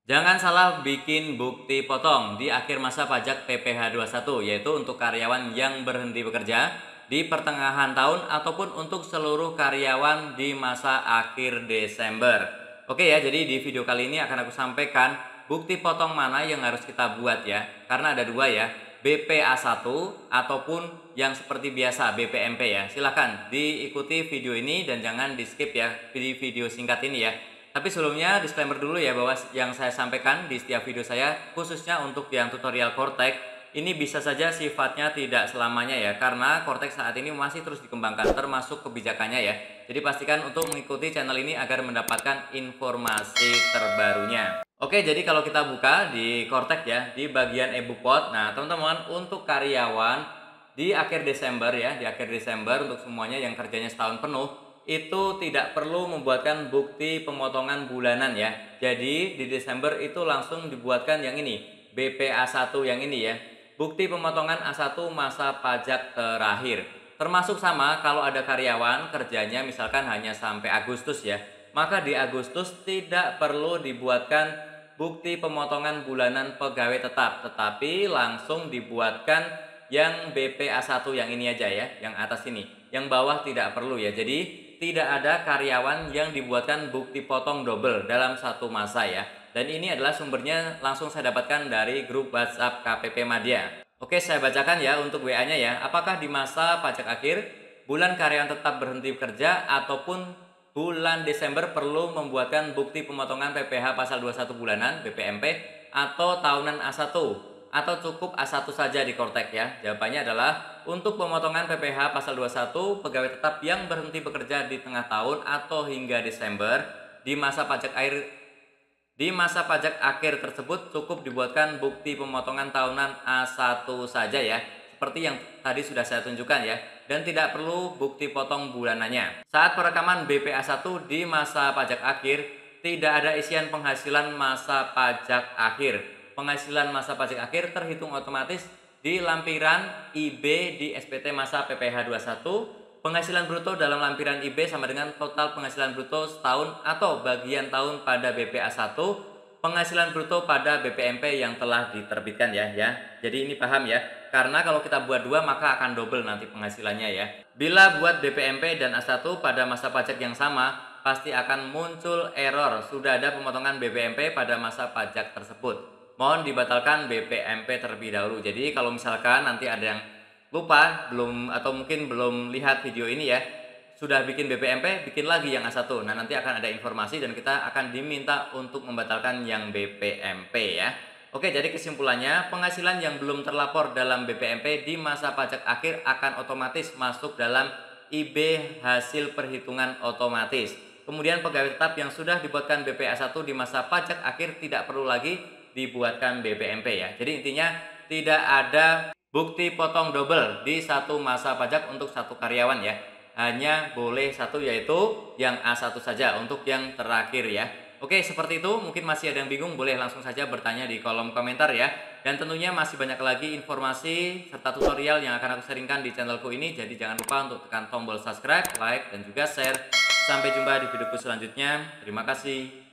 Jangan salah bikin bukti potong di akhir masa pajak PPh 21, yaitu untuk karyawan yang berhenti bekerja di pertengahan tahun ataupun untuk seluruh karyawan di masa akhir Desember. Oke ya, jadi di video kali ini akan aku sampaikan bukti potong mana yang harus kita buat ya. Karena ada dua ya, BPA1 ataupun yang seperti biasa BPMP ya. Silahkan diikuti video ini dan jangan di skip ya di video singkat ini ya. Tapi sebelumnya disclaimer dulu ya bahwa yang saya sampaikan di setiap video saya khususnya untuk yang tutorial Cortex ini bisa saja sifatnya tidak selamanya ya karena Cortex saat ini masih terus dikembangkan termasuk kebijakannya ya. Jadi pastikan untuk mengikuti channel ini agar mendapatkan informasi terbarunya. Oke, jadi kalau kita buka di Cortex ya di bagian e-bookpot. Nah, teman-teman untuk karyawan di akhir Desember ya, di akhir Desember untuk semuanya yang kerjanya setahun penuh itu tidak perlu membuatkan bukti pemotongan bulanan ya. Jadi di Desember itu langsung dibuatkan yang ini, BPA1 yang ini ya. Bukti pemotongan A1 masa pajak terakhir. Termasuk sama kalau ada karyawan kerjanya misalkan hanya sampai Agustus ya. Maka di Agustus tidak perlu dibuatkan bukti pemotongan bulanan pegawai tetap, tetapi langsung dibuatkan yang BPA1 yang ini aja ya, yang atas ini. Yang bawah tidak perlu ya. Jadi tidak ada karyawan yang dibuatkan bukti potong double dalam satu masa ya. Dan ini adalah sumbernya langsung saya dapatkan dari grup WhatsApp KPP Madya. Oke, saya bacakan ya untuk WA-nya ya. Apakah di masa pajak akhir, bulan karyawan tetap berhenti bekerja ataupun bulan Desember perlu membuatkan bukti pemotongan PPh pasal 21 bulanan BPMP atau tahunan A1? Atau cukup A1 saja di Cortex ya? Jawabannya adalah untuk pemotongan PPh pasal 21 pegawai tetap yang berhenti bekerja di tengah tahun atau hingga Desember di masa pajak akhir tersebut cukup dibuatkan bukti pemotongan tahunan A1 saja ya. Seperti yang tadi sudah saya tunjukkan ya. Dan tidak perlu bukti potong bulanannya. Saat perekaman BPA1 di masa pajak akhir tidak ada isian penghasilan masa pajak akhir. Penghasilan masa pajak akhir terhitung otomatis di lampiran IB di SPT masa PPh 21. Penghasilan bruto dalam lampiran IB sama dengan total penghasilan bruto setahun atau bagian tahun pada BPA1, penghasilan bruto pada BPMP yang telah diterbitkan ya. Jadi ini paham ya. Karena kalau kita buat dua maka akan double nanti penghasilannya ya. Bila buat BPMP dan A1 pada masa pajak yang sama, pasti akan muncul error sudah ada pemotongan BPMP pada masa pajak tersebut. Mohon dibatalkan BPMP terlebih dahulu. Jadi kalau misalkan nanti ada yang lupa belum atau mungkin belum lihat video ini ya, sudah bikin BPMP, bikin lagi yang A1. Nah, nanti akan ada informasi dan kita akan diminta untuk membatalkan yang BPMP ya. Oke, jadi kesimpulannya penghasilan yang belum terlapor dalam BPMP di masa pajak akhir akan otomatis masuk dalam IB hasil perhitungan otomatis. Kemudian pegawai tetap yang sudah dibuatkan BPA1 di masa pajak akhir tidak perlu lagi dibuatkan BPMP ya. Jadi intinya tidak ada bukti potong double di satu masa pajak untuk satu karyawan ya. Hanya boleh satu yaitu yang A1 saja untuk yang terakhir ya. Oke, seperti itu. Mungkin masih ada yang bingung, boleh langsung saja bertanya di kolom komentar ya. Dan tentunya masih banyak lagi informasi serta tutorial yang akan aku sharingkan di channelku ini. Jadi jangan lupa untuk tekan tombol subscribe, like, dan juga share. Sampai jumpa di videoku selanjutnya. Terima kasih.